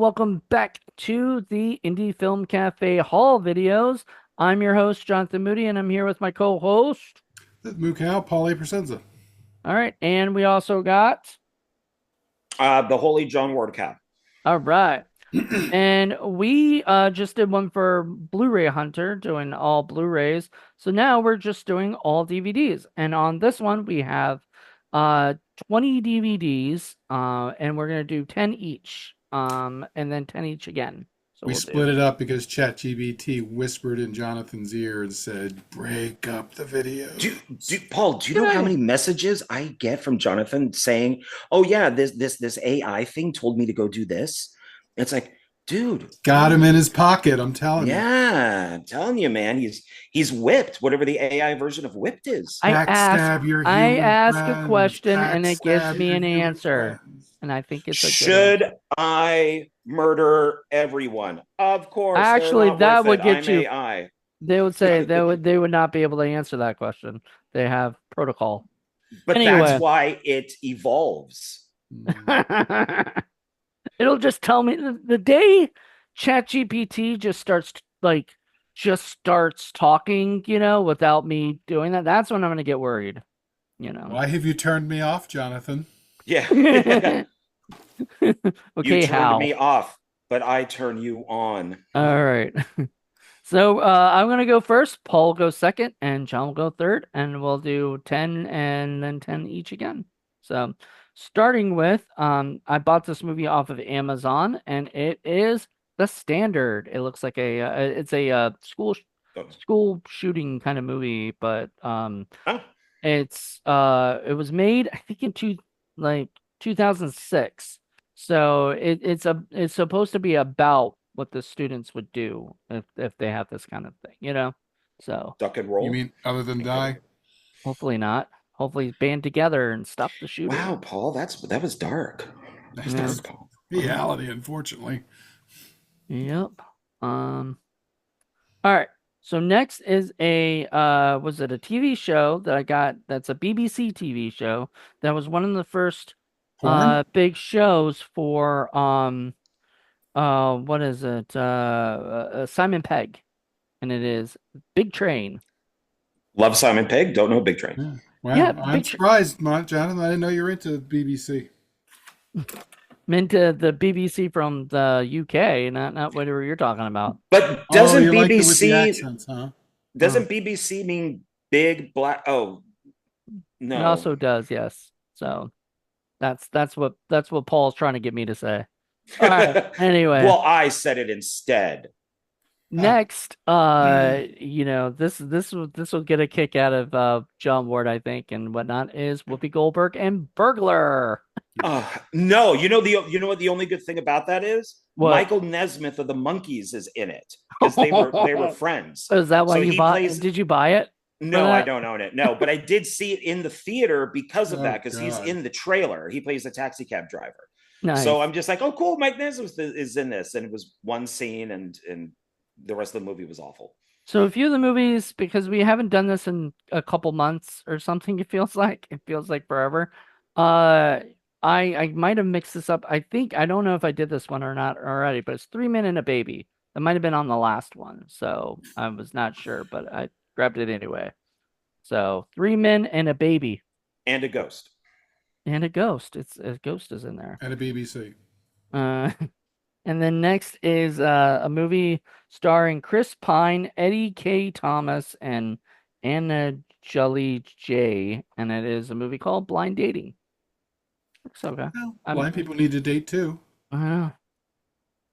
welcome back to the Indie Film Cafe Hall videos. I'm your host, Jonathan Moody, and I'm here with my co-host. Mukau, Polly Presenza. All right, and we also got. The Holy John Ward Cap. All right, and we just did one for Blu-ray Hunter, doing all Blu-rays. So now we're just doing all DVDs, and on this one we have 20 DVDs, and we're gonna do 10 each, and then 10 each again. So We we'll split do. it up because ChatGPT whispered in Jonathan's ear and said, break up the video. Paul, do you know how many messages I get from Jonathan saying, "Oh yeah, this AI thing told me to go do this"? It's like, dude, Got him in his pocket, I'm telling you. yeah, I'm telling you, man, he's whipped, whatever the AI version of whipped is. I I ask a question and it gives me an answer. And I think it's a good Should answer. I murder everyone? Of course. Actually, that would get you. AI. They would say they would not be able to answer that question. They have protocol. But Anyway. that's why it evolves. It'll just tell me the day ChatGPT just starts talking, without me doing that. That's when I'm gonna get worried. Why have you turned me off, Jonathan? Yeah. Okay, you how? turned me off, but I turn you on. All right. So I'm gonna go first. Paul goes second, and John will go third, and we'll do 10 and then 10 each again. So starting with, I bought this movie off of Amazon, and it is The Standard. It looks like it's a school shooting kind of movie, but Huh? it was made, I think, in 2006. So it's supposed to be about what the students would do if they have this kind of thing. So Duck and roll. You mean other than die? hopefully not. Hopefully band together and stop the shooting. Wow, Paul, that was dark. That's reality, unfortunately. Yep. All right. So next is was it a TV show that I got? That's a BBC TV show that was one of the first big shows for what is it? Simon Pegg, and it is Big Train. Love Simon Pegg. Don't know Big Train. Yeah. Wow, Yeah, I'm surprised, Jonathan. I didn't know you were into BBC. I'm into the BBC from the UK, not whatever you're talking about. But doesn't you like it with the BBC accents, huh? doesn't BBC mean big black? Oh It no. also does, yes. So that's what Paul's trying to get me to say. All right. Anyway. Well, I said it instead. Next, this will get a kick out of John Ward, I think, and whatnot, is Whoopi Goldberg and Burglar. No, you know what the only good thing about that is? What? Michael Nesmith of the Monkees is in it because they were friends. Is that why So you he bought? plays- Did you buy it? No, I don't own it. No, but I did see it in the theater because of Oh, that, because he's God. in the trailer. He plays a taxi cab driver. Nice. So I'm just like, oh, cool. Mike Nesmith is in this, and it was one scene, and the rest of the movie was awful. So a few of the movies, because we haven't done this in a couple months or something, it feels like forever. I might have mixed this up. I don't know if I did this one or not already, but it's 3 Men and a Baby. That might have been on the last one, so I was not sure, but I grabbed it anyway. So 3 Men and a Baby. And a ghost. And a ghost. It's a ghost is in there. And a BBC. And then next is a movie starring Chris Pine, Eddie K. Thomas, and Anna Jolie J. And it is a movie called Blind Dating. Looks okay. Well, blind people need to date too. I know.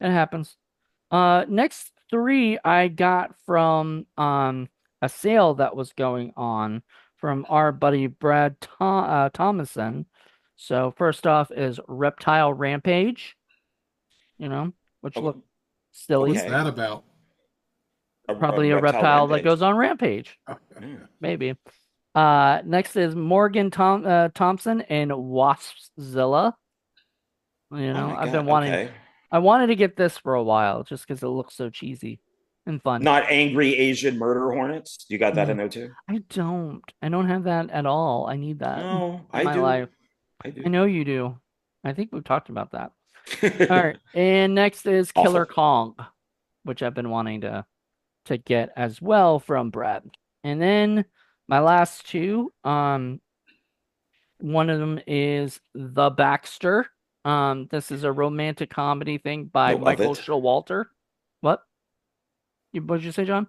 It happens. Next three I got from a sale that was going on from our buddy Brad Thomason. So first off is Reptile Rampage, which look silly. What's that about? Probably a reptile that goes on rampage. Maybe. Next is Morgan Thompson and Waspzilla. I've been wanting. Okay. I wanted to get this for a while just because it looks so cheesy and fun. Not Angry Asian Murder Hornets. You got that in there too? I don't have that at all. I need that. No, in my do. life. I do. I know you do. I think we've talked about that. All right, and next is Killer Awful. Kong, which I've been wanting to get as well from Brad. And then my last two, one of them is The Baxter. This is a romantic comedy thing by Know of Michael it. Showalter. What? What did you say, John?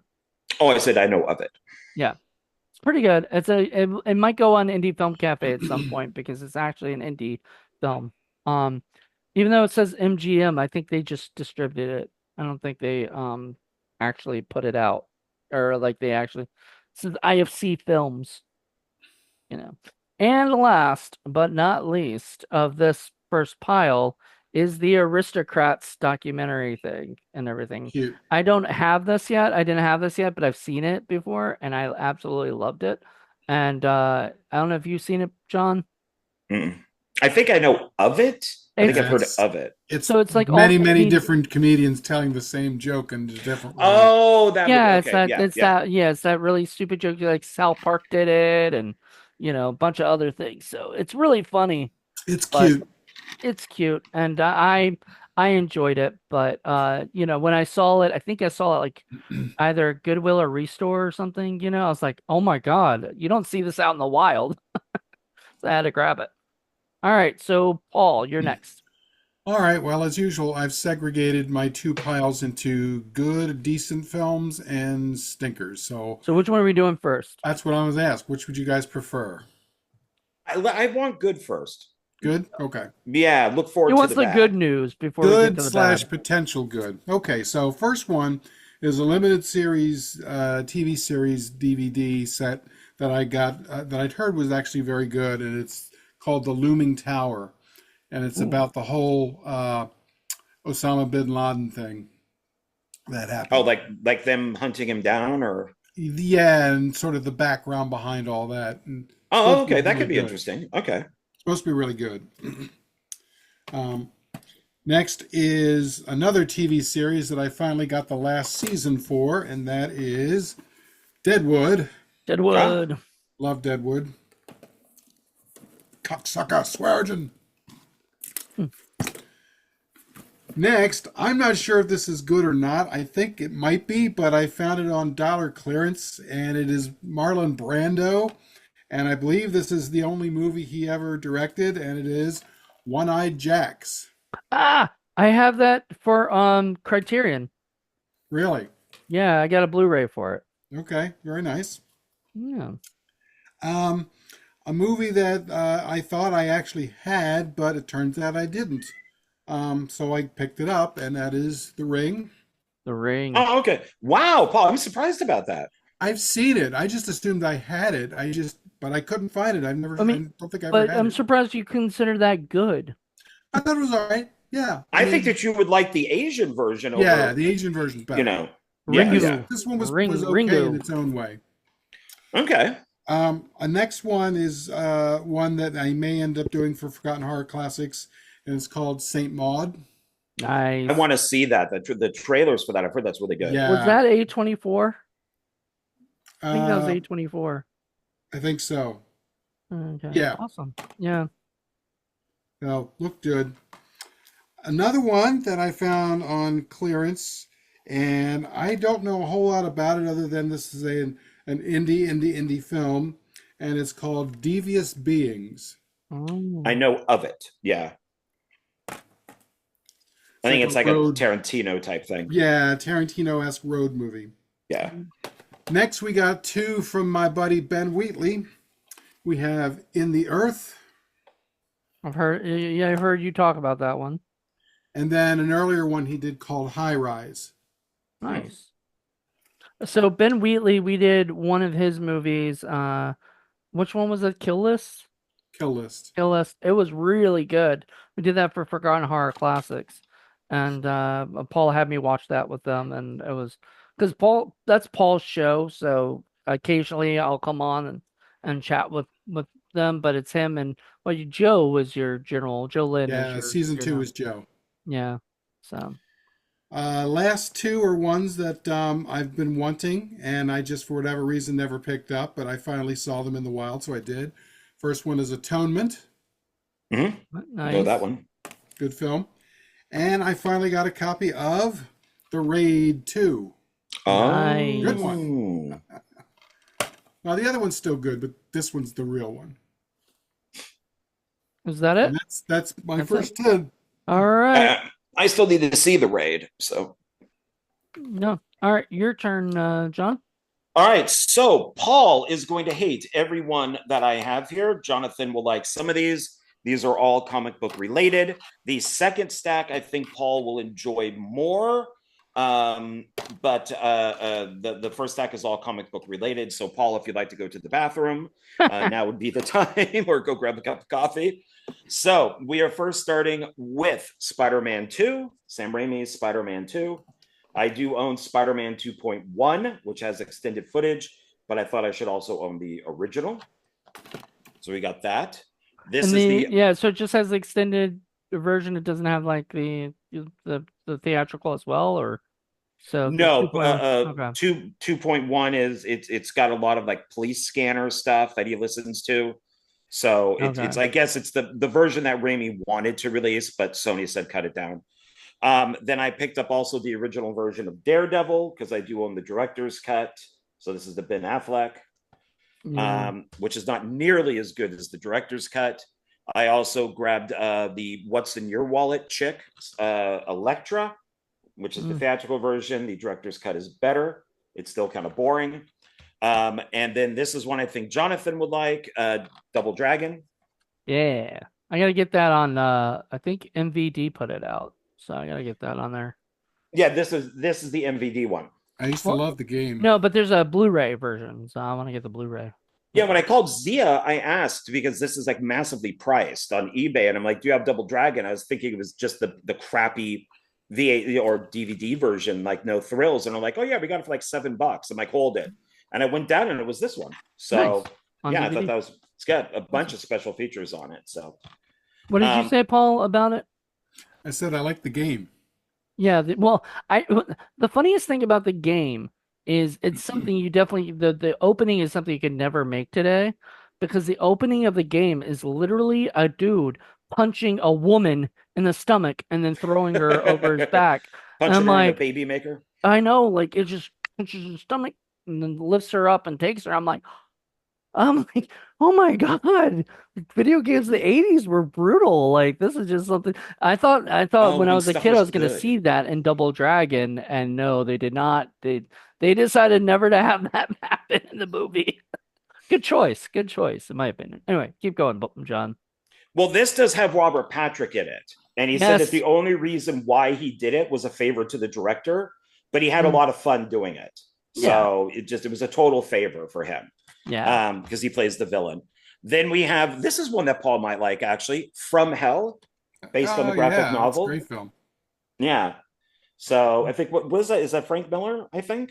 Oh, I said I know of it. Yeah, it's pretty good. It might go on Indie Film Cafe at some point because it's actually an indie film. Um, even though it says MGM, I think they just distributed it. I don't think they actually put it out or like they actually. This is IFC Films, you know. And last but not least of this first pile is the Aristocrats documentary thing and everything. Cute. I don't have this yet. I didn't have this yet, but I've seen it before and I absolutely loved it. And I don't know if you've seen it, John. Mm. I think I know of it. I think It's I've Yeah, heard of it. it's so it's like all many, many comedians. different comedians telling the same joke in a different way. Oh, that movie. Yeah, Okay, yeah, yeah. it's that really stupid joke like South Park did it and a bunch of other things. So it's really funny, It's but cute. it's cute and I enjoyed it, but when I saw it, I think I saw it like either Goodwill or Restore or something, I was like, "Oh my God, you don't see this out in the wild." So I had to grab it. All right, so Paul, you're next. All right, well, as usual, I've segregated my two piles into good, decent films and stinkers. So So which one are we doing first? that's what I was asked. Which would you guys prefer? I want good first. Good? Okay. Yeah, look He forward to wants the the good bad. news before we get Good to the slash bad. potential good. Okay, so first one is a limited series, TV series DVD set that I got that I'd heard was actually very good, and it's called The Looming Tower, and it's Ooh. about the whole Osama bin Laden thing that Oh, happened. like them hunting him down, or Yeah, and sort of the background behind all that. And it's oh, supposed to be okay, that really could be good. interesting. Okay. It's supposed to be really good. Um, Next is another TV series that I finally got the last season for, and that is Deadwood. Ah, Deadwood. Love Deadwood. Cocksucker, Sweargen. Hmm. Next, I'm not sure if this is good or not. I think it might be, but I found it on dollar clearance, and it is Marlon Brando. And I believe this is the only movie he ever directed, and it is One Eyed Jacks. I have that for Criterion. Really? Yeah, I got a Blu-ray for it. Okay, very nice. Yeah. Um, a movie that I thought I actually had, but it turns out I didn't. So I picked it up, and that is The Ring. The Ring. oh, okay. Wow, Paul, I'm surprised about that. I've seen it. I just assumed I had it. But I couldn't find it. I I mean, don't think I ever but had I'm it. surprised you consider that good. I thought it was all right. Yeah, I I think mean, that you would like the Asian version yeah, over, the Asian version's you better. know. Yeah, This yeah. Ringu. this one was okay in Ringu. its own way. Okay. A next one is one that I may end up doing for Forgotten Horror Classics, and it's called Saint Maud. I Nice. want to see that. The trailers for that, I've heard that's really good. Was Yeah, that A24? I think that was uh, A24. I think so. Okay. Yeah, Awesome. Yeah. no, looked good. Another one that I found on clearance, and I don't know a whole lot about it other than this is an indie film, and it's called Devious Beings. I Oh. know of it. Yeah. I It's think like it's a like a road, Tarantino type thing. yeah, Tarantino-esque road movie. Yeah. Next, we got two from my buddy Ben Wheatley. We have In the Earth, I've heard yeah, I've heard you talk about that one. and then an earlier one he did called High Rise. Hmm. Nice. So Ben Wheatley, we did one of his movies. Which one was it? Kill List? Kill List. Kill List. It was really good. We did that for Forgotten Horror Classics, and Paul had me watch that with them, and it was because that's Paul's show, so occasionally I'll come on and chat with them, but it's him and Joe is your general. Joe Lynn is Yeah, your season two general. is Joe. Yeah. So Last two are ones that I've been wanting, and I just, for whatever reason, never picked up, but I finally saw them in the wild, so I did. First one is Atonement. Hmm. Know that nice. one. Good film. And I finally got a copy of The Raid 2. Good one. Nice. Oh. Now, the other one's still good, but this one's the real one. Is that And it? that's my That's it. first 10. All right. I still need to see the raid. So, No. All right. Your turn, John. all right. So, Paul is going to hate everyone that I have here. Jonathan will like some of these. These are all comic book related. The second stack, I think Paul will enjoy more. Um, but the first stack is all comic book related. So, Paul, if you'd like to go to the bathroom, now would be the time, or go grab a cup of coffee. So, we are first starting with Spider-Man 2, Sam Raimi's Spider-Man 2. I do own Spider-Man 2.1, which has extended footage, but I thought I should also own the original. So we got that. This And is the the yeah, so it just has the extended version. It doesn't have like the theatrical as well, or so the no 2.1. Okay. 2.1 is it's got a lot of like police scanner stuff that he listens to. So it's Okay. I guess it's the version that Raimi wanted to release, but Sony said cut it down. Then I picked up also the original version of Daredevil because I do own the director's cut. So this is the Ben Affleck, Yeah. which is not nearly as good as the director's cut. I also grabbed the What's in Your Wallet chick, Electra, which is the Mm. theatrical version. The director's cut is better. It's still kind of boring. And then this is one I think Jonathan would like, Double Dragon. Yeah. I gotta get that on I think MVD put it out. So I gotta get that on there. Yeah, this is the MVD one. I used to Well, love the game. no, but there's a Blu-ray version, so I want to get the Blu-ray. Yeah, when I called Zia, I asked because this is like massively priced on eBay, and I'm like, "Do you have Double Dragon?" I was thinking it was just the crappy VA or DVD version, like no thrills, and I'm like, "Oh yeah, we got it for like $7." I'm like, "Hold it," and I went down, and it was this one. Nice. So On yeah, I thought DVD. that was it's got a bunch Awesome. of special features on it. So What did you um, say, Paul, about it? I said I like the game. Yeah, well, I the funniest thing about the game is it's something you definitely the opening is something you could never make today because the opening of the game is literally a dude punching a woman in the stomach and then throwing her over his back. And I'm punching her in a like, baby maker. I know, like it just punches her stomach and then lifts her up and takes her. I'm like, oh my God. Video games in the 80s were brutal. Like this is just something I thought Oh, when I when was a stuff kid I was was gonna good. see that in Double Dragon, and no, they did not. They decided never to have that happen in the movie. Good choice. Good choice, in my opinion. Anyway, keep going, John. Well, this does have Robert Patrick in it. And he said that Yes. the only reason why he did it was a favor to the director, but he had a Mm, lot of fun doing it. yeah. So it was a total favor for him Yeah. because he plays the villain. Then we have this is one that Paul might like actually, From Hell, based on the Oh graphic yeah, that's a novel. great film. Yeah. So I think what was that? Is that Frank Miller? I think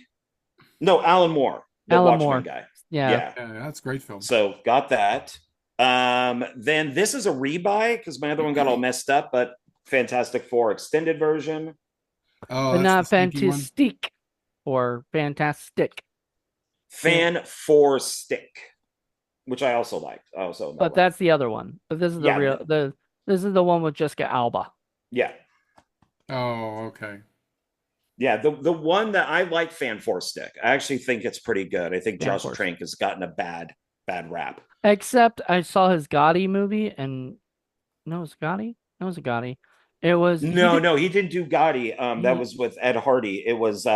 no, Alan Moore, the Alan Watchmen Moore. guy. Yeah. Yeah. Yeah, that's a great film. So got that. Then this is a rebuy because my other one got all messed up, but Fantastic Four extended version. Oh, But that's the not stinky one. fantastic or fantastic. Yeah. Fan Four Stick, which I also liked. I also own that But one. that's the other one. But this is the Yeah, real the this is the one with Jessica Alba. yeah, Oh, okay. yeah. The one that I like, Fan Four Stick. I actually think it's pretty good. I think Fan Josh Force. Trank has gotten a bad rap. Except I saw his Gotti movie and no, it was Gotti? No, it was a Gotti. It was No, no, he didn't do Gotti. That he was with Ed Hardy. It was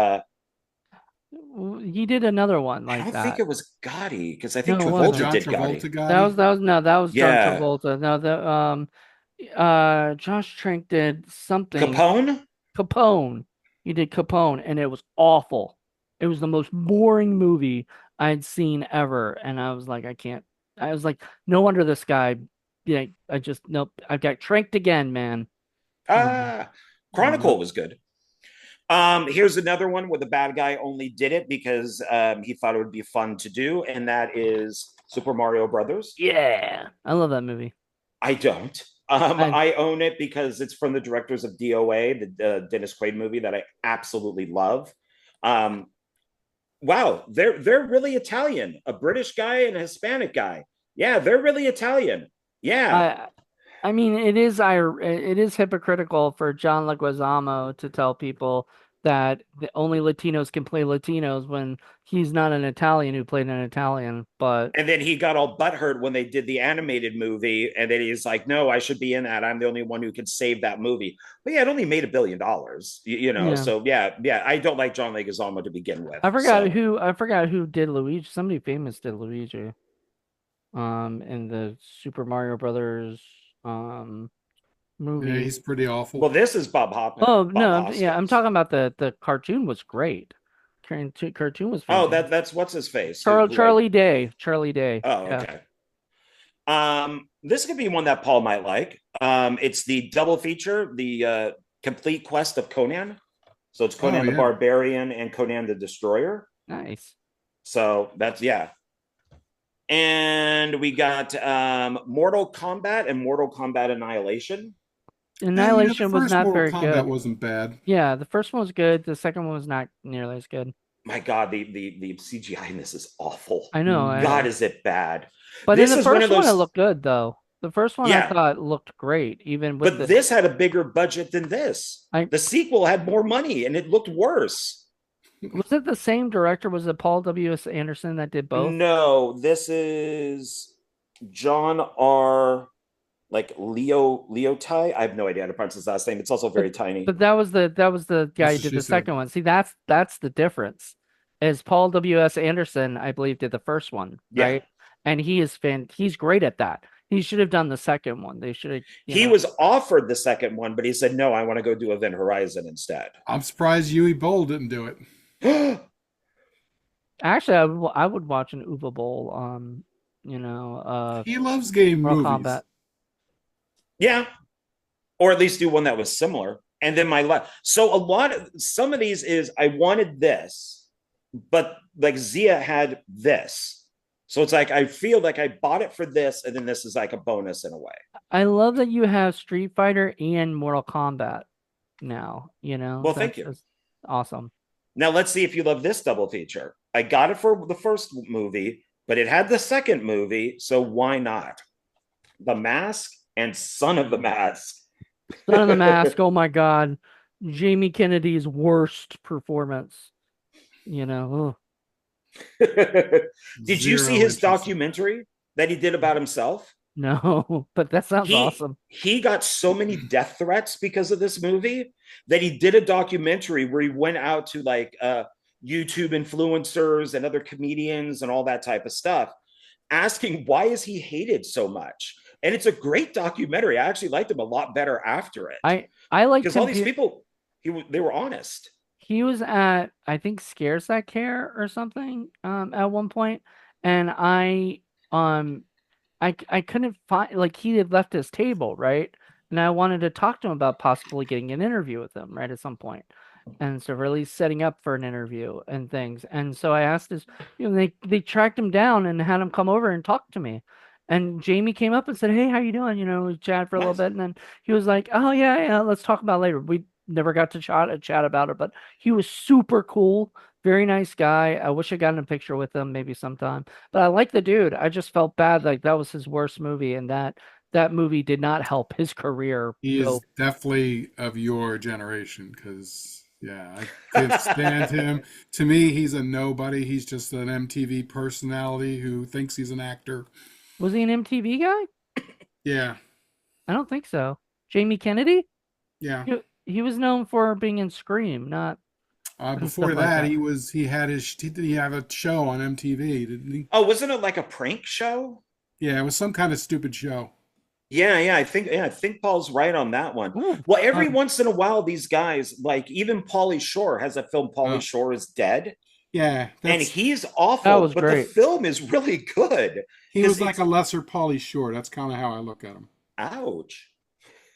he did another one I like don't think that. it was Gotti because I think No, it The Travolta wasn't. John did Gotti. Travolta Gotti. That was John Yeah, Travolta. No, the Josh Trank did something Capone. Capone. He did Capone, and it was awful. It was the most boring movie I'd seen ever, and I was like, I can't. I was like, no wonder this guy. Yeah, I just nope. I got tranked again, man. Mhm. Ah, Chronicle Nope. was good. Here's another one where the bad guy only did it because he thought it would be fun to do, and that is Super Mario Brothers. Yeah, I love that movie. I don't. I I own it because it's from the directors of DOA, the Dennis Quaid movie that I absolutely love. Um, wow, they're really Italian. A British guy and a Hispanic guy. Yeah, they're really Italian. Yeah, I I mean, it is hypocritical for John Leguizamo to tell people that only Latinos can play Latinos when he's not an Italian who played an Italian. But And then he got all butthurt when they did the animated movie, and then he's like, "No, I should be in that. I'm the only one who could save that movie." But yeah, it only made $1 billion, you know. yeah, So yeah, I don't like John Leguizamo to begin with. So I forgot who did Luigi. Somebody famous did Luigi. In the Super Mario Brothers Yeah, movie. he's pretty awful. well, this is Oh Bob no, yeah, I'm Hoskins. talking about the cartoon was great. Cartoon was Oh, fantastic. that's what's his face who I. Charlie Day, Charlie Day. Oh, Yeah, okay. This could be one that Paul might like. It's the double feature, the complete quest of Conan. So it's Oh Conan the yeah. Barbarian and Conan the Destroyer. nice. So that's yeah. And we got Mortal Kombat and Mortal Kombat Annihilation. The Annihilation was first not Mortal very Kombat good. wasn't bad. Yeah, the first one was good. The second one was not nearly as good. My God, the CGI in this is awful. I know. Mm. God, is it bad? But in This the is one of first one, it those. looked good though. The first one I Yeah, thought looked great, even with but the. this had a bigger budget than this. I The sequel had more money and it looked worse. was it the same director? Was it Paul W. S. Anderson that did both? No, this is John R. Like Leotai. I have no idea how to pronounce his last name. It's also But very tiny. but that was the guy That's who what did she the said. second one. See, that's the difference. Is Paul W. S. Anderson, I believe, did the first one, Yeah, right? And he's great at that. He should have done the second one. They should have, he was offered the second one, but he said no. I want to go do Event Horizon instead. I'm surprised Yui Bowl didn't do it. Actually, I would watch an Uva Bowl, He loves game Mortal movies. Kombat. Yeah, or at least do one that was similar. And then my life. So a lot of some of these is I wanted this, but like Zia had this. So it's like I feel like I bought it for this, and then this is like a bonus in a way. I love that you have Street Fighter and Mortal Kombat now. Well, thank That's you. just awesome. Now let's see if you love this double feature. I got it for the first movie, but it had the second movie, so why not? The Mask and Son of the Mask. Son of the Mask. Oh my God, Jamie Kennedy's worst performance. Ugh. Did you see Zero his interest in documentary that he did about himself? No, but that sounds he awesome. he got so many death threats because of this movie that he did a documentary where he went out to like YouTube influencers and other comedians and all that type of stuff, asking why is he hated so much. And it's a great documentary. I actually liked him a lot better after it I liked because all him. these people they were honest. He was at, I think, Scares That Care or something at one point, and um I couldn't find, like, he had left his table, right? And I wanted to talk to him about possibly getting an interview with him, right, at some point. And so really setting up for an interview and things. And so I asked his, they tracked him down and had him come over and talk to me. And Jamie came up and said, "Hey, how you doing?" We chatted for a little Nice. bit, and then he was like, "Oh yeah, yeah, let's talk about it later." We never got to chat about it, but he was super cool, very nice guy. I wish I got in a picture with him maybe sometime. But I like the dude. I just felt bad, like that was his worst movie, and that movie did not help his career He is go. definitely of your generation because, yeah, I couldn't stand him. To me, he's a nobody. He's just an MTV personality who thinks he's an actor. Was he an MTV guy? Yeah, I don't think so. Jamie Kennedy? yeah. He was known for being in Scream, not and Before stuff like that, that. did he have a show on MTV, didn't he? Oh, wasn't it like a prank show? Yeah, it was some kind of stupid show. Yeah, I think Paul's right on that one. Ooh, Well, every once in a while, these guys, like even Pauly Shore has a film, Pauly Uh, Shore is Dead, yeah, and that's he's that awful, was but the great. film is really good he because was like it's a lesser Pauly Shore. That's kind of how I look at him. ouch.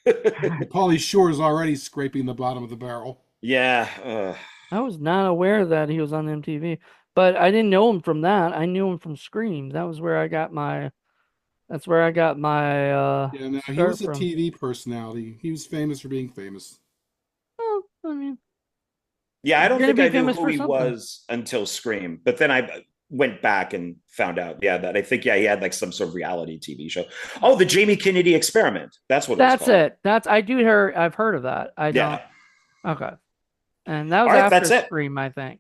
Pauly Shore is already scraping the bottom of the barrel. Yeah, I was not aware that he was on MTV, but I didn't know him from that. I knew him from Scream. That's where I got my Yeah, no, he start was a from. TV personality. He was famous for being famous. Oh, I mean, yeah. I you're don't gonna think be I knew famous who for he something. was until Scream, but then I went back and found out. Yeah, that I think, yeah, he had like some sort of reality TV show. Oh, the Jamie Kennedy Experiment. That's what it was That's called. it. That's I do hear. I've heard of that. I don't. Yeah. Okay, and that All was right, that's after it. Scream, I think.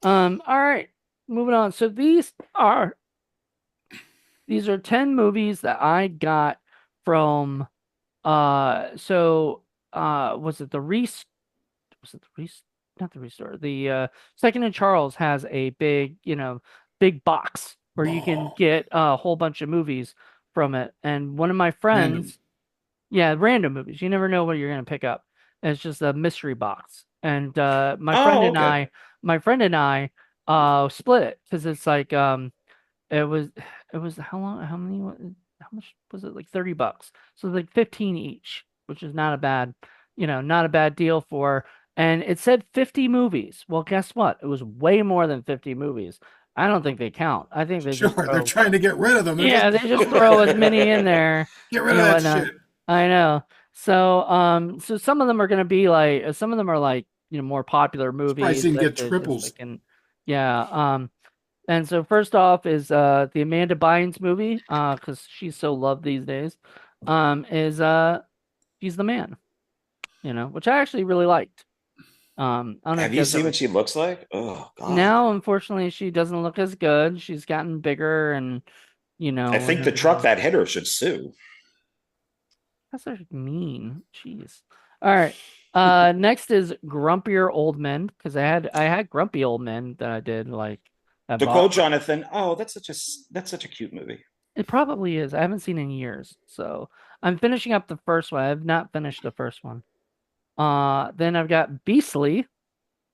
All right, moving on. So these are 10 movies that I got from was it the Reese was it the Reese not the Restore. The Second and Charles has a big, big box where you can Oh, get a whole bunch of movies from it. And one of my random. friends, yeah, random movies. You never know what you're gonna pick up. And it's just a mystery box. And Oh, okay. my friend and I split it because it's like it was it was how much was it? Like $30. So like 15 each, which is not a bad, not a bad deal for and it said 50 movies. Well, guess what? It was way more than 50 movies. I don't think they count. I think they just Sure, they're throw trying to get rid of them. They're just yeah, they just throw as many in there, get rid of that whatnot. shit. I know. So some of them are gonna be like some of them are like, more popular Surprised movies you can that get they just triples. like in yeah. And so first off is the Amanda Bynes movie, because she's so loved these days. Is She's the Man, which I actually really liked. I don't know if Have you you guys seen ever what she looks like? Oh God. now, unfortunately, she doesn't look as good. She's gotten bigger and I and think the truck everything. that hit her should sue. That's so mean. Jeez. All right. Next is Grumpier Old Men, because I had Grumpy Old Men that I did like I To bought. quote Jonathan, oh, that's such a cute movie. It probably is. I haven't seen in years. So I'm finishing up the first one. I've not finished the first one. Then I've got Beastly,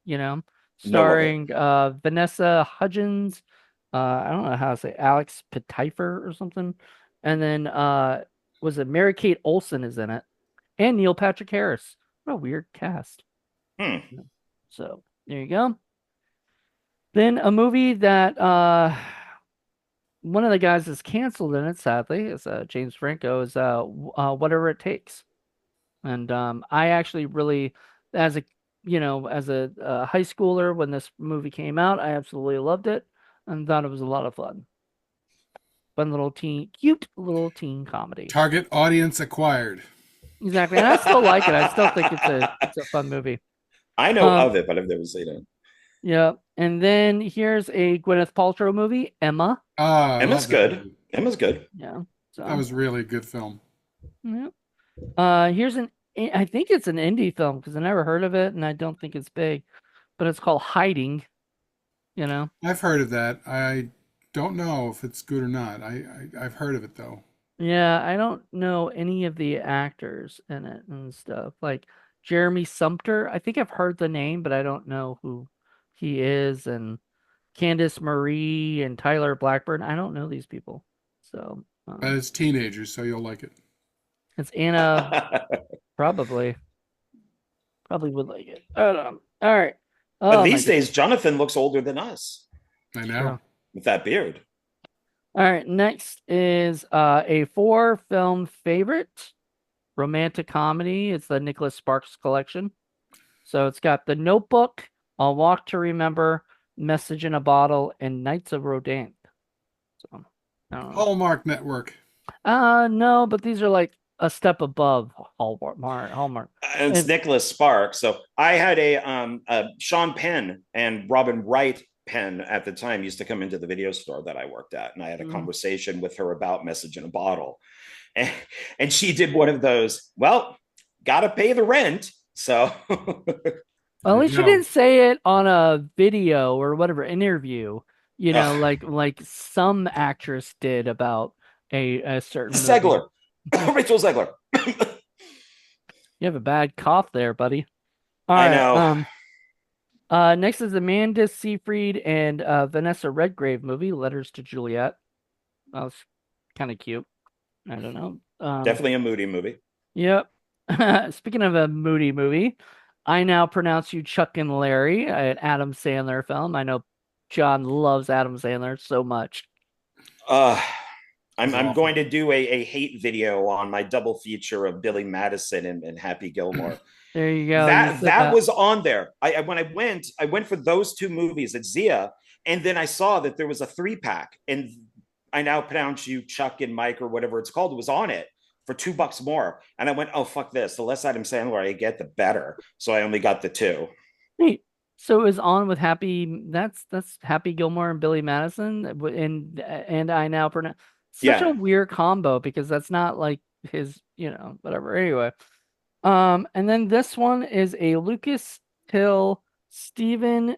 you know, No of it. starring Vanessa Hudgens, I don't know how to say Alex Pettyfer or something. And then was it Mary Kate Olsen is in it. And Neil Patrick Harris. What a weird cast. Hmm. So there you go. Then a movie that one of the guys is canceled in it, sadly, is James Franco, is Whatever It Takes. And I actually really, as a high schooler when this movie came out, I absolutely loved it and thought it was a lot of fun. Cute little teen comedy. Target audience acquired. Exactly, and I still like it. I still think it's a fun movie. I know Um, of it, but I've never seen it. yeah, and then here's a Gwyneth Paltrow movie, Emma. Ah, I Emma's love that good. movie. Emma's good. Yeah, That so was really a good film. yeah. Here's I think it's an indie film because I never heard of it and I don't think it's big, but it's called Hiding. You know. I've heard of that. I don't know if it's good or not. I've heard of it though. Yeah, I don't know any of the actors in it and stuff. Like Jeremy Sumpter, I think I've heard the name, but I don't know who he is. And Candice Marie and Tyler Blackburn, I don't know these people. So As teenagers, so you'll like it. it's Anna, probably, probably would like it. I don't know. All right. But Oh my these goodness. days, Jonathan looks older than us I It's know. true. with that beard. All right. Next is a four film favorite romantic comedy. It's the Nicholas Sparks collection. So it's got The Notebook, A Walk to Remember, Message in a Bottle, and Knights of Rodin. So I don't know. Hallmark Network. No, but these are like a step above Hallmark. Hallmark. And it's And Nicholas Sparks. So I had a Sean Penn and Robin Wright Penn at the time used to come into the video store that I worked at, and I had a mm, conversation with her about Message in a Bottle, and, and she did one of those. Well, gotta pay the rent, so well, at There you least you go. didn't say it on a video or whatever interview. Ugh. Like some actress did about a certain movie. Zegler, Rachel Zegler. You have a bad cough there, buddy. All I right. know. Next is Amanda Seyfried and Vanessa Redgrave movie, Letters to Juliet. That was kind of cute. I don't know. Definitely a Moody movie. Yep. Speaking of a moody movie, I now pronounce you Chuck and Larry, an Adam Sandler film. I know John loves Adam Sandler so much. Uh, It's I'm awful. going to do a hate video on my double feature of Billy Madison and Happy Gilmore. There you go. You That said that that. was on there. When I went for those two movies at Zia, and then I saw that there was a 3-pack, and I now pronounce you Chuck and Mike or whatever it's called. It was on it for $2 more, and I went, "Oh fuck this! The less Adam Sandler I get, the better." So I only got the two. Wait, so it was on with Happy. That's Happy Gilmore and Billy Madison, and I now pronounce such a Yeah. weird combo because that's not like his, whatever. Anyway, and then this one is a Lucas Till, Stephen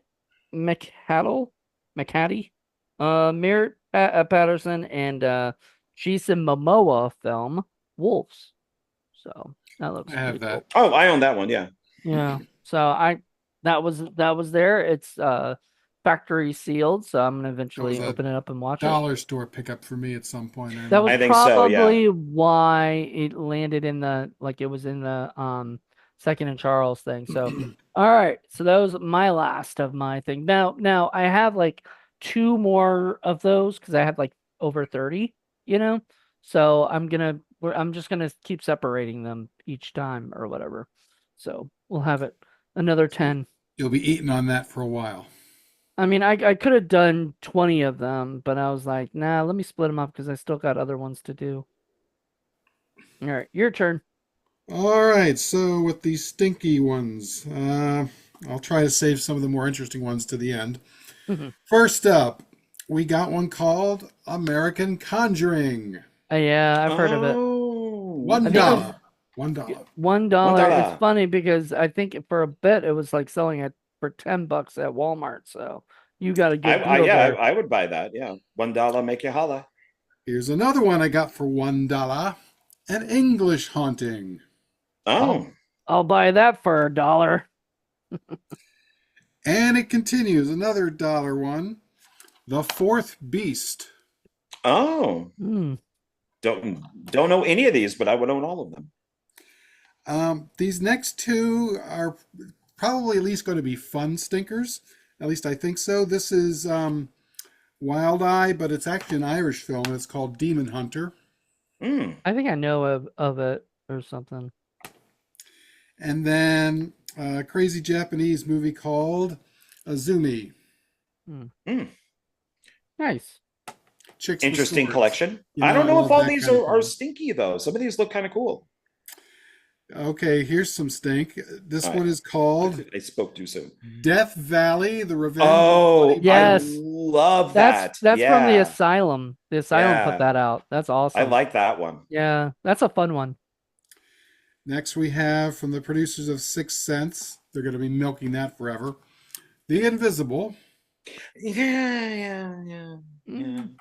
McCadle, McCaddy, Merritt Patterson, and Jason Momoa film Wolves. So that I looks have pretty that. cool. Oh, I own that one. Yeah. Yeah. So that was there. It's factory sealed, so I'm gonna That was eventually a open it up and watch it. dollar store pickup for me at some point, I That was know. I think so. Yeah. probably why it landed in the like it was in the Second and Charles thing. So all right, so that was my last of my thing. Now I have like two more of those because I had like over 30, you know. So I'm just gonna keep separating them each time or whatever. So we'll have it another So 10. you'll be eating on that for a while. I mean, I could have done 20 of them, but I was like, nah, let me split them up because I still got other ones to do. All right, your turn. All right, so with these stinky ones, I'll try to save some of the more interesting ones to the end. First up, we got one called American Conjuring. Yeah, I've heard of it. Oh, I One think it yeah. was dollar. $1. $1. It's $1. funny because I think for a bit it was like selling it for $10 at Walmart. So you got a good deal Yeah, there. I would buy that. Yeah. $1 make you holla. Here's another one I got for $1. An English Haunting. I'll Oh. I'll buy that for $1. And it continues, another dollar one. The Fourth Beast. Oh. Hmm. Don't know any of these, but I would own all of them. These next two are probably at least going to be fun stinkers. At least I think so. This is Wild Eye, but it's actually an Irish film. It's called Demon Hunter. Mm. I think I know of it or something. And then a crazy Japanese movie called Azumi. Hmm. Mm. Nice. Chicks with Interesting Swords. collection. You I know, don't I know if love all that these kind of are thing. stinky though. Some of these look kind of cool. Okay, here's some stink. This All one right. is called I spoke too soon. Death Valley, The Revenge of the Bloody Oh, I Yes, Mummy. love that's that. that's from the Yeah. Asylum. The Asylum put Yeah. that out. That's I awesome. like that one. Yeah, that's a fun one. Next, we have from the producers of Sixth Sense. They're going to be milking that forever. The Invisible. Yeah, yeah, yeah, yeah, Mm.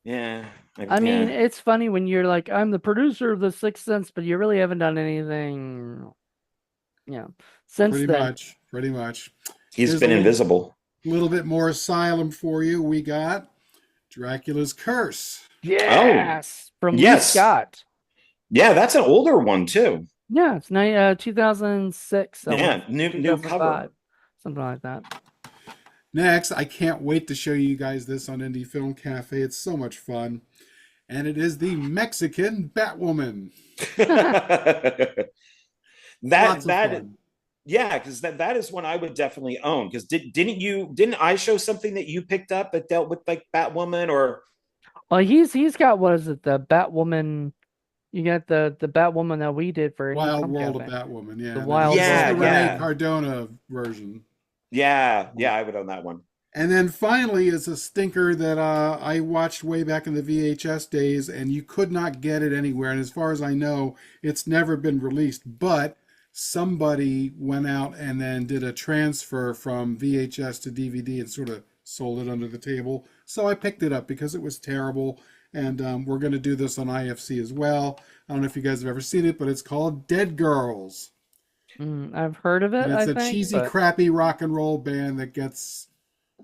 yeah, I mean, yeah. it's funny when you're like, I'm the producer of The Sixth Sense, but you really haven't done anything, since Pretty then. much. Pretty much. He's Here's a been invisible. little bit more asylum for you. We got Dracula's Curse. Oh, Yes, from Lee yes. Scott. Yeah, that's an older one too. Yeah, it's 2006, I want Yeah, to new cover. 2005, something like that. Next, I can't wait to show you guys this on Indie Film Cafe. It's so much fun. And it is the Mexican Batwoman. that Lots of that fun. yeah, because that is one I would definitely own. Because didn't I show something that you picked up that dealt with like Batwoman or Well, he's got what is it, the Batwoman? You got the Batwoman that we did for Indie Wild Film World of Cafe, Batwoman. the Yeah, Wild this is World yeah, the of Renee yeah, Batwoman. Cardona version. yeah, I would own that one. And then finally is a stinker that I watched way back in the VHS days, and you could not get it anywhere. And as far as I know, it's never been released. But somebody went out and then did a transfer from VHS to DVD and sort of sold it under the table. So I picked it up because it was terrible. And we're going to do this on IFC as well. I don't know if you guys have ever seen it, but it's called Dead Girls. I've heard of it, And it's I a think, cheesy, but crappy rock and roll band that gets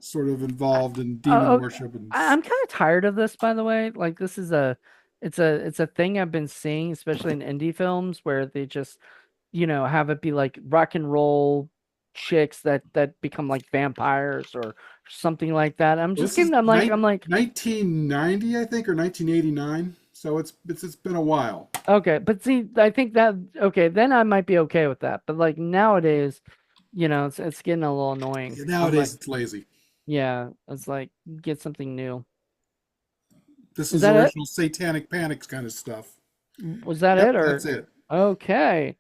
sort of I, involved in demon oh, worship and I'm kind of tired of this, by the way. Like this is it's a thing I've been seeing, especially in indie films, where they just have it be like rock and roll chicks that become like vampires or something like that. I'm well, just this is getting. I'm like 1990, I think, or 1989. so it's been a while. Okay, but see, I think that okay, then I might be okay with that. But like nowadays, it's getting a little annoying. I'm Nowadays like, it's lazy. yeah, it's like get something new. This Is is that it? original Satanic Panics kind of stuff. Was that Yep, it that's or it. okay?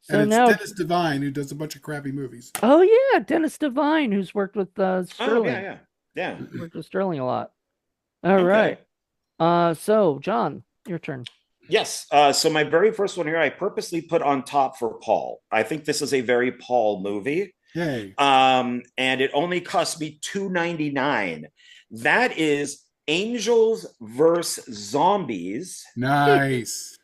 And So it's now, Dennis Devine who does a bunch of crappy movies. oh yeah, Dennis Devine, who's worked with Oh yeah, Sterling, yeah, yeah. worked with Sterling a lot. All Okay. right. So John, your turn. Yes. So my very first one here, I purposely put on top for Paul. I think this is a very Paul movie. Yay. And it only cost me $2.99. That is Angels versus Zombies. Nice.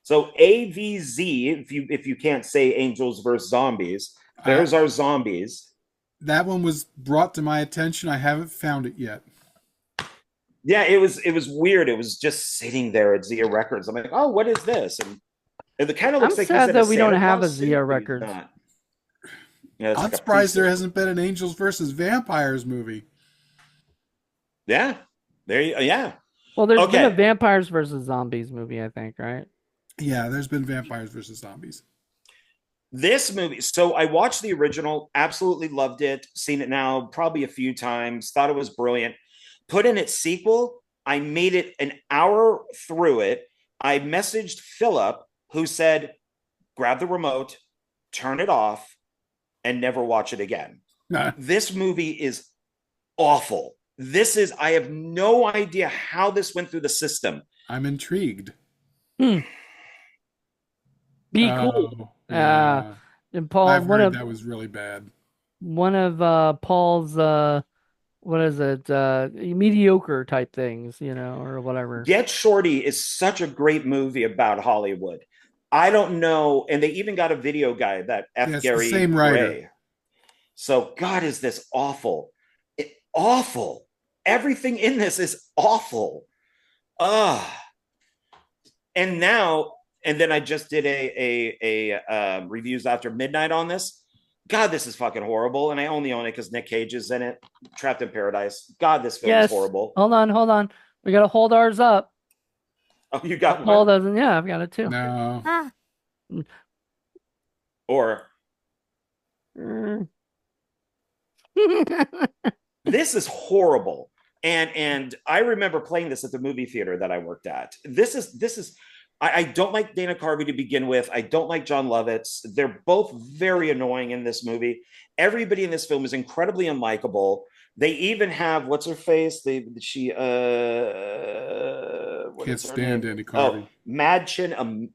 So AVZ, if you can't say Angels versus Zombies, Uh, there's our zombies. that one was brought to my attention. I haven't found it yet. Yeah, it was weird. It was just sitting there at Zia Records. I'm like, oh, what is this? And it kind of I'm looks like he's sad in a that we don't Santa have a Claus Zia suit, but he's Records. not. Yeah, it's I'm like a surprised there priestess. hasn't been an Angels versus Vampires movie. Yeah, there you. Yeah. Well, there's been a Okay. vampires versus zombies movie, I think, right? Yeah, there's been Vampires versus Zombies. This movie, so I watched the original, absolutely loved it, seen it now probably a few times, thought it was brilliant. Put in its sequel, I made it an hour through it. I messaged Philip, who said, grab the remote, turn it off, and never watch it again. Nah, This movie is awful. I have no idea how this went through the system. I'm intrigued. Hmm. Be cool. Oh, Uh, yeah. and Paul, I've heard that was really bad. one of Paul's what is it? Mediocre type things, or whatever. Get Shorty is such a great movie about Hollywood. I don't know. And they even got a video guy, that Yeah, F. it's the Gary same writer. Gray. So, God, is this awful? Awful. Everything in this is awful. Ugh. And now, and then I just did a reviews after midnight on this. God, this is fucking horrible. And I only own it because Nick Cage is in it. Trapped in Paradise. God, this film is Yes. horrible. Hold on, hold on. We gotta hold ours up. Oh, you got Paul one? doesn't. Yeah, I've got it too. No. Ah. Or Mm. this is horrible. And I remember playing this at the movie theater that I worked at. This is I don't like Dana Carvey to begin with. I don't like John Lovitz. They're both very annoying in this movie. Everybody in this film is incredibly unlikable. They even have what's her face? What Can't is her stand name? Andy Oh, Carvey. Madchen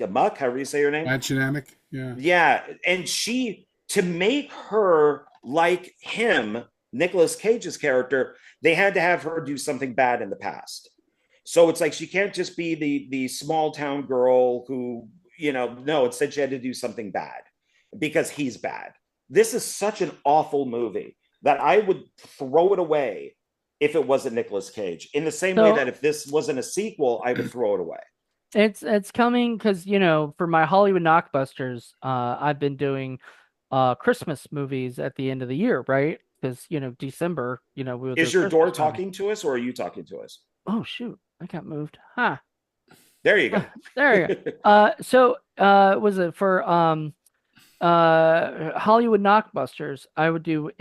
Amok, however you say her name. Mad Shinamic? Yeah. Yeah, and she, to make her like him, Nicolas Cage's character, they had to have her do something bad in the past. So it's like she can't just be the small town girl who, no, instead she had to do something bad because he's bad. This is such an awful movie that I would throw it away if it wasn't Nicolas Cage. In the same way that So if this wasn't a sequel, I would throw it away. it's coming because for my Hollywood knockbusters, I've been doing Christmas movies at the end of the year, right? Because December, we will do Is your door Christmas movies. talking to us or are you talking to us? Oh shoot, I got moved. Huh. There you go. There you go. So was it for Hollywood knockbusters? I would do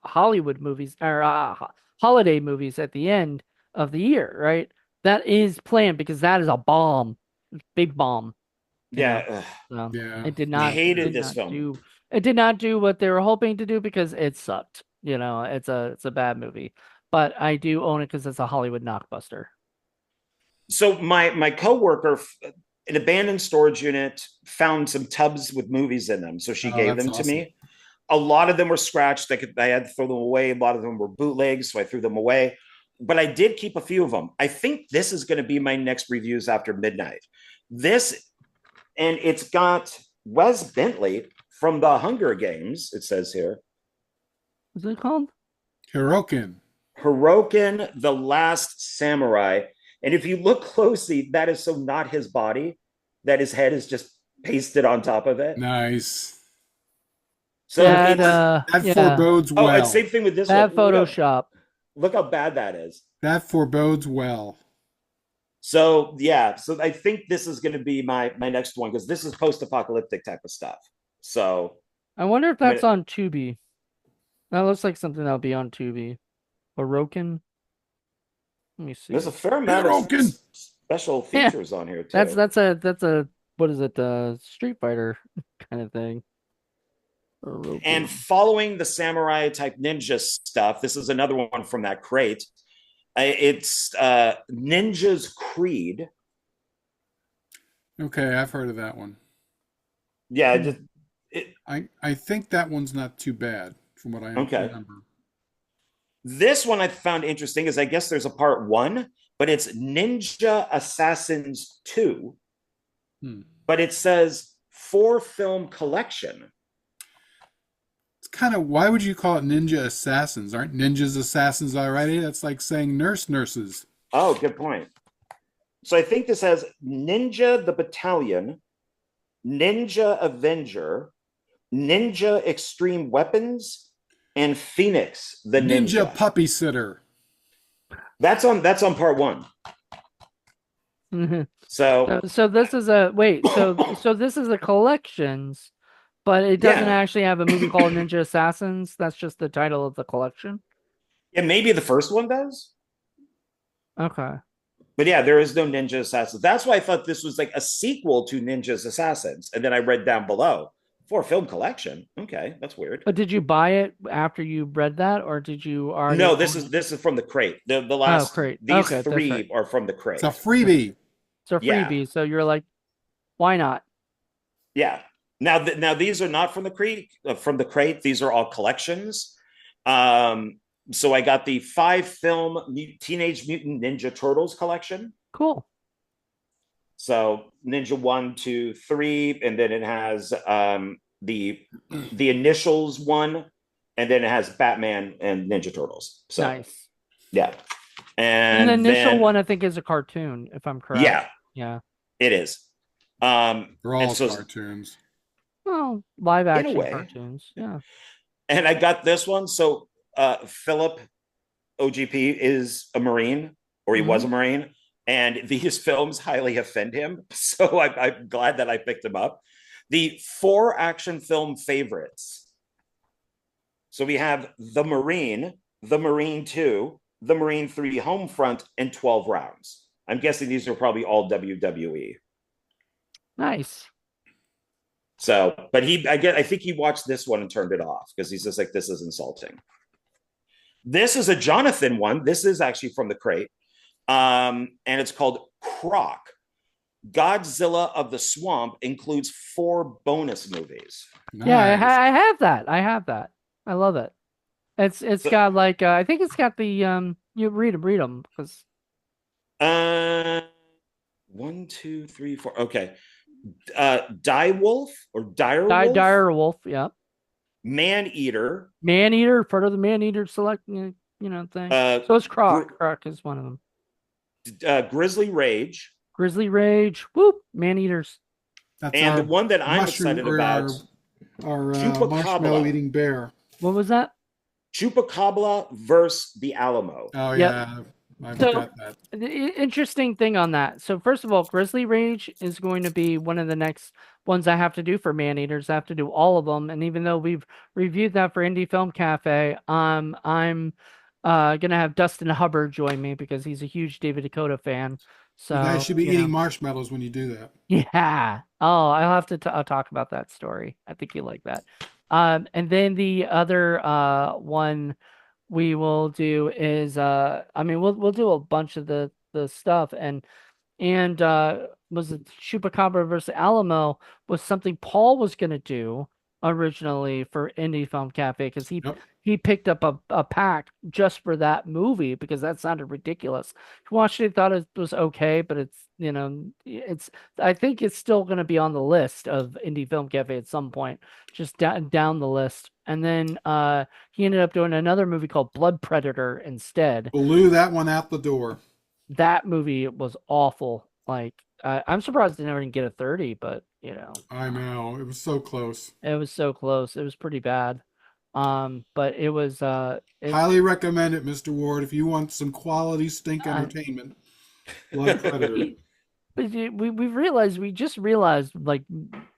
Hollywood movies or holiday movies at the end of the year, right? That is planned because that is a bomb, big bomb. You know, Yeah. so Yeah. it did not Hated did this not film. do it did not do what they were hoping to do because it sucked. It's a bad movie, but I do own it because it's a Hollywood knockbuster. So my coworker, an abandoned storage unit, found some tubs with movies in them. So she Oh, gave that's them to awesome. me. A lot of them were scratched. I had to throw them away. A lot of them were bootlegs, so I threw them away. But I did keep a few of them. I think this is going to be my next reviews after midnight. This, and it's got Wes Bentley from the Hunger Games, it says here. What's it called? Hirokin. Hirokin, the Last Samurai. And if you look closely, that is so not his body, that his head is just pasted on top of it. Nice. So Bad, it's, That yeah, forebodes oh, and well. same thing with this bad one. Photoshop. Look how bad that is. That forebodes well. So yeah, so I think this is going to be my next one because this is post-apocalyptic type of stuff. So I wonder if I mean, that's on Tubi. That looks like something that'll be on Tubi. Or Roken. Let me there's a see. fair amount of Hirokin. special Yeah, features on here that's too. that's a what is it? Street Fighter kind of thing. Or And Roken. following the samurai type ninja stuff, this is another one from that crate. It's Ninja's Creed. Okay, I've heard of that one. Yeah, Hmm. just it, I think that one's not too bad from what I okay. remember. This one I found interesting is I guess there's a part one, but it's Ninja Assassins 2, Hmm. but it says four film collection. It's kind of, why would you call it Ninja Assassins? Aren't ninjas assassins already? That's like saying nurses. Oh, good point. So I think this has Ninja the Battalion, Ninja Avenger, Ninja Extreme Weapons, and Phoenix the Ninja Ninja. puppy sitter. That's on part one. So, So so this is a wait. So this is a collections, but it doesn't yeah, actually have a movie called Ninja Assassins. That's just the title of the collection. yeah, maybe the first one does. Okay. But yeah, there is no Ninja Assassins. That's why I thought this was like a sequel to Ninja's Assassins. And then I read down below for a film collection. Okay, that's weird. But did you buy it after you read that, or did you already No, this own is it? this is from the crate. The Oh, last great. these Okay, that's right. three are from the It's a crate. That's freebie. it's a Yeah, freebie. So you're like, why not? yeah. Now these are not from the crate. From the crate, these are all collections. Um, so I got the five film Teenage Mutant Ninja Turtles collection. Cool. So Ninja one, two, three, and then it has the initials one, and then it has Batman and Ninja Turtles. So Nice. yeah, And the and initial then one, I think, is a cartoon, if I'm correct. yeah, Yeah. it is. They're And all so cartoons. Well, live in a action way, cartoons. Yeah. and I got this one. So Philip OGP is a Marine, or he was Hmm. a Marine, and these films highly offend him. So I'm glad that I picked him up. The four action film favorites. So we have The Marine 2, The Marine 3 Homefront, and 12 Rounds. I'm guessing these are probably all WWE. Nice. So, but I think he watched this one and turned it off because he's just like, this is insulting. This is a Jonathan one. This is actually from the crate. And it's called Croc. Godzilla of the Swamp includes four bonus movies. Yeah, Nice. I have that. I have that. I love it. It's So, got like I think it's got the you read them because uh, one, two, three, four. Okay. Die Wolf or Dire Wolf, Dire Wolf, yeah. Man Eater, Man Eater, part of the Man Eater select thing. uh, So it's Gr- Croc. Croc is one of them. Grizzly Rage, Grizzly Rage, whoop, Man Eaters. That's and the our one that I'm mushroom excited or about, our marshmallow Chupacabra. eating bear. What was that? Chupacabra versus the Alamo. Oh Yep. yeah, I've So got that. the interesting thing on that. So first of all, Grizzly Rage is going to be one of the next ones I have to do for Man Eaters. I have to do all of them, and even though we've reviewed that for Indie Film Cafe, I'm gonna have Dustin Hubbard join me because he's a huge David Dakota fan. You guys So should be eating marshmallows when you do that. yeah. Oh, I'll have to talk about that story. I think you like that. And then the other one we will do is I mean we'll do a bunch of the stuff and was it Chupacabra versus Alamo was something Paul was gonna do originally for Indie Film Cafe because Yep. he picked up a pack just for that movie because that sounded ridiculous. He watched it, thought it was okay, but it's it's I think it's still gonna be on the list of Indie Film Cafe at some point, just down the list. And then he ended up doing another movie called Blood Predator instead. Blew that one out the door. That movie was awful. Like I'm surprised they never didn't get a 30, but I know. It was so close. it was so close. It was pretty bad. But it was Highly recommend it, Mr. Ward, if you want some quality stink I, entertainment. Blood Predator. But we realized we just realized like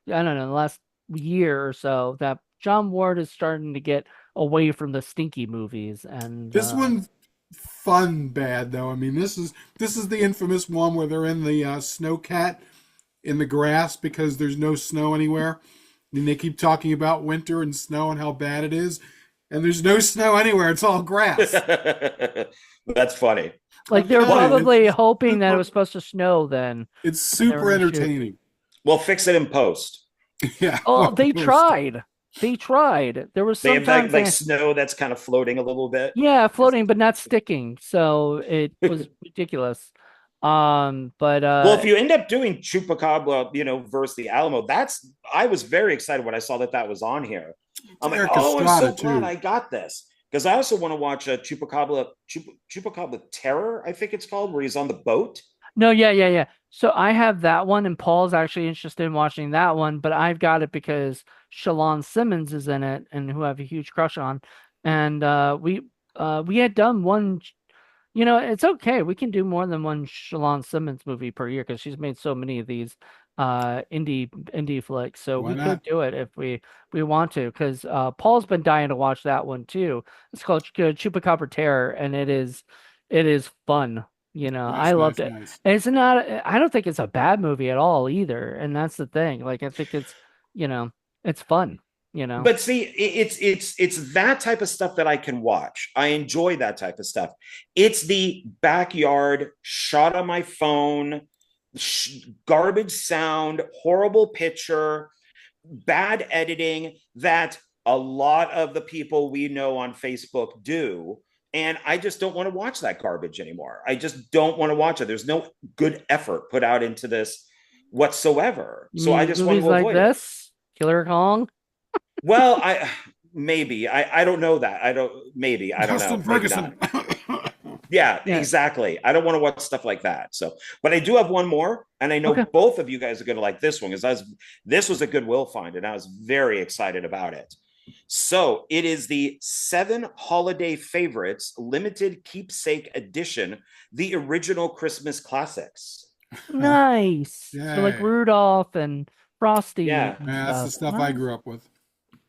I don't know the last year or so that John Ward is starting to get away from the stinky movies and This one's fun bad though. I mean, this is the infamous one where they're in the snowcat in the grass because there's no snow anywhere. And they keep talking about winter and snow and how bad it is. And there's no snow anywhere. It's all grass. That's funny. like I'm they were telling you, probably it's hoping that it super, was supposed to snow then it's when they were super going to shoot. entertaining. We'll fix it in post. Yeah. Oh, Well, they we'll start. tried. They tried. There was They have sometimes like they snow that's kind of floating a little bit. yeah, floating but not sticking. So it was ridiculous. But Well, if you end up doing Chupacabra, versus the Alamo, I was very excited when I saw that was on here. It's I'm like, Eric oh, I'm Estrada so glad too. I got this because I also want to watch a Chupacabra Terror, I think it's called, where he's on the boat. no, yeah, yeah, yeah. So I have that one, and Paul's actually interested in watching that one, but I've got it because Shalon Simmons is in it, and who I have a huge crush on. And we had done one. It's okay. We can do more than one Shalon Simmons movie per year because she's made so many of these indie flicks. So Why we could not? do it if we want to because Paul's been dying to watch that one too. It's called Chupacabra Terror, and it is fun. I Nice, loved nice, it. nice. And it's not. I don't think it's a bad movie at all either, and that's the thing. Like I think you know, it's fun. You know. But see, it's that type of stuff that I can watch. I enjoy that type of stuff. It's the backyard shot on my phone, garbage sound, horrible picture, bad editing that a lot of the people we know on Facebook do. And I just don't want to watch that garbage anymore. I just don't want to watch it. There's no good effort put out into this whatsoever. You So I mean just want movies to like avoid it. this? Killer Kong? Well, I don't know that. I don't Justin know. Maybe Ferguson. not. Yeah, Yeah. exactly. I don't want to watch stuff like that. So, but I do have one more, and I know Okay. both of you guys are going to like this one because this was a Goodwill find, and I was very excited about it. So it is the 7 holiday favorites limited keepsake edition, the original Christmas classics. Nice. So like Yay. Rudolph and Frosty Yeah, and Yeah, that's the stuff. stuff I Nice. grew up with.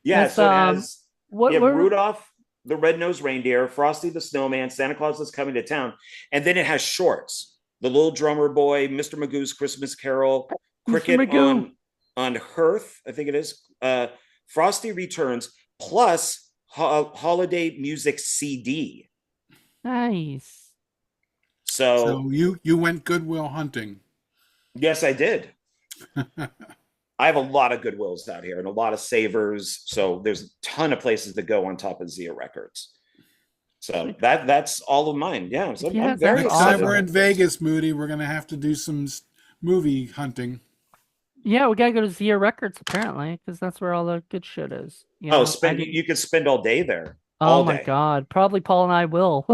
yeah. That's So it has what you have were Rudolph the Red-Nosed Reindeer, Frosty the Snowman, Santa Claus is coming to town, and then it has shorts. The Little Drummer Boy, Mr. Magoo's Christmas Carol, Mr. Cricket Magoo? on Hearth, I think it is. Frosty Returns plus holiday music CD. Nice. So So you went Goodwill hunting. yes, I did. I have a lot of Goodwills out here and a lot of savers. So there's a ton of places to go on top of Zia Records. So that's all of mine. Yeah, so Yeah, I'm that's very Next time excited we're awesome. in about this. Vegas, Moody, we're gonna have to do some movie hunting. Yeah, we gotta go to Zia Records apparently, because that's where all the good shit is. Oh, I spend didn't. you could spend all day there, Oh all my day. God. Probably Paul and I will.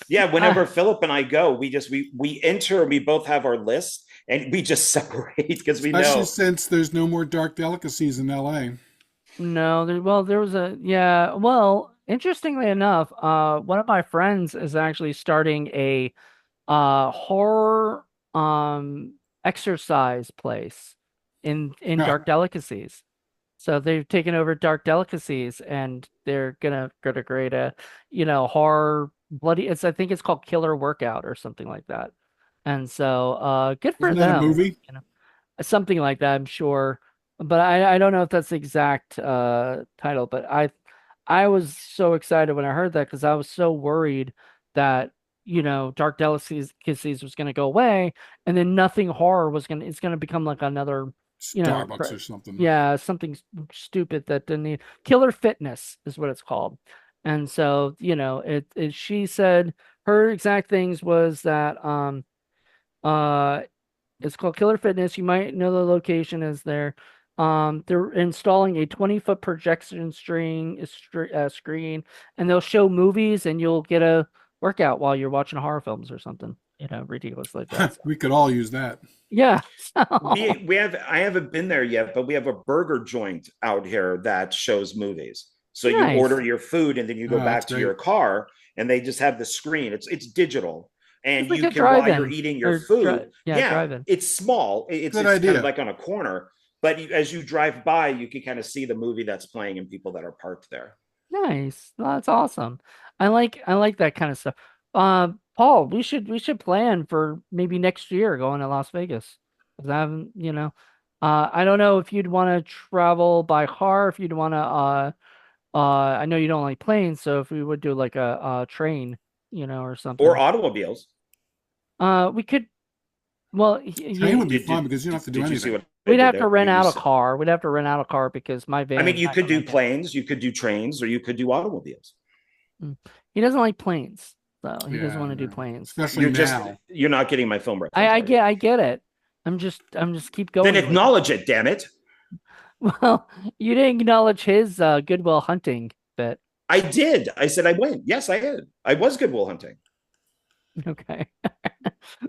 Yeah, Uh, whenever Philip and I go, we enter and we both have our lists and we just separate because we Especially know. since there's no more dark delicacies in LA. no, there was yeah, well, interestingly enough, one of my friends is actually starting a horror exercise place in Dark Delicacies. So they've taken over Dark Delicacies and they're gonna create a horror bloody I think it's called Killer Workout or something like that. And so good for Isn't that a them. movie? Something like that, I'm sure. But I don't know if that's the exact title, but I was so excited when I heard that because I was so worried that Dark Delicacies was going to go away, and then nothing horror was going to it's going to become like another Starbucks or something. yeah, something stupid that didn't need Killer Fitness is what it's called. And so she said her exact things was that uh it's called Killer Fitness. You might know the location is there. They're installing a 20-foot projection screen, and they'll show movies, and you'll get a workout while you're watching horror films or something. Ridiculous like that. So, We could all use that. yeah. So, We have I haven't been there yet, but we have a burger joint out here that shows movies. So you nice. order your food and then you Oh, go that's back to great. your car and they just have the screen. It's digital. It's and like you a can, while you're drive-in eating your or food, yeah, drive-in. it's small. Good It's kind of idea. like on a corner, but as you drive by, you can kind of see the movie that's playing and people that are parked there. Nice. Well, that's awesome. I like that kind of stuff. Paul, we should plan for maybe next year going to Las Vegas. 'Cause I haven't, I don't know if you'd want to travel by car, if you'd want to I know you don't like planes, so if we would do like a train, or Or something. automobiles. We could, well, Train would be Did fun did because you don't have to do did you see anything. what I we'd did have to there? rent out a car. We'd have to rent out a car because my I mean, van's you not could gonna do make it. planes, you could do trains, or you could do automobiles. Mm. He doesn't like planes, so he doesn't Yeah, want to do no. planes. Especially now. You're not getting my film I, reference, I are you? get I get it. I'm just keep Then going with it. acknowledge it, damn it. Well, you didn't acknowledge his Goodwill Hunting bit. I did. I said I went. Yes, I did. I was Goodwill Hunting. Okay.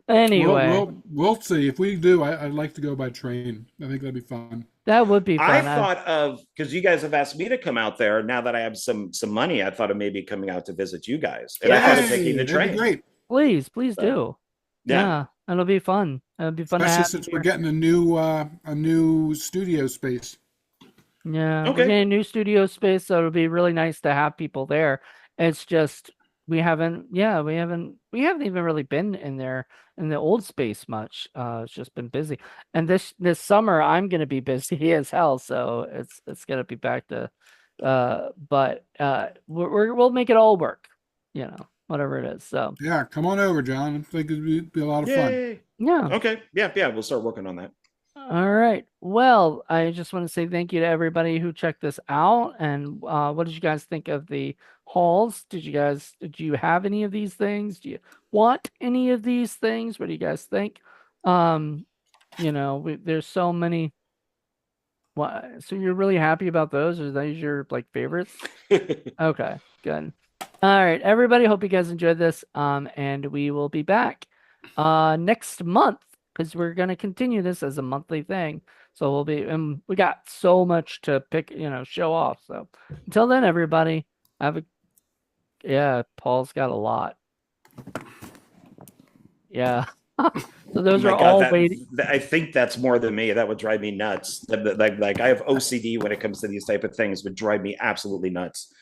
We'll Anyway, we'll we'll see. If we do, I'd like to go by train. I think that'd be fun. that would be I fun. thought of, because you guys have asked me to come out there. Now that I have some money, I thought of maybe coming out to visit you guys, and I thought of Yes, taking Yay! the That'd be train. great. please So do. yeah, Yeah, it'll be fun. It'll be fun to Especially have you since we're here. getting a new studio space. Yeah, we're okay. getting a new studio space, so it'll be really nice to have people there. It's just we haven't even really been in there in the old space much. It's just been busy. And this summer I'm gonna be busy as hell, so it's gonna be back to but we'll make it all work, whatever it is. So Yeah, come on over, John. I think it'd be a lot of fun. Yay. yeah. Okay. Yeah, yeah. We'll start working on that. All right. Well, I just want to say thank you to everybody who checked this out. And what did you guys think of the hauls? Did you have any of these things? Do you want any of these things? What do you guys think? Um, there's so many. What? So you're really happy about those? Are those your like favorites? Okay, good. All right, everybody. Hope you guys enjoyed this. And we will be back next month because we're gonna continue this as a monthly thing. So we got so much to pick, show off. So until then, everybody, have a yeah. Paul's got a lot. Yeah. So Oh those are my god, all waiting. I think that's more than me. That would drive me nuts. Like I have OCD when it comes to these type of things. Would drive me absolutely nuts.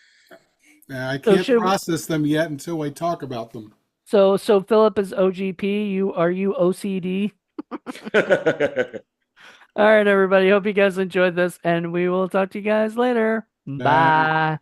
I So can't should process them yet until we talk about them. so Philip is OGP. Are you OCD? All right, everybody. Hope you guys enjoyed this, and we will talk to you guys later. Bye. Bye.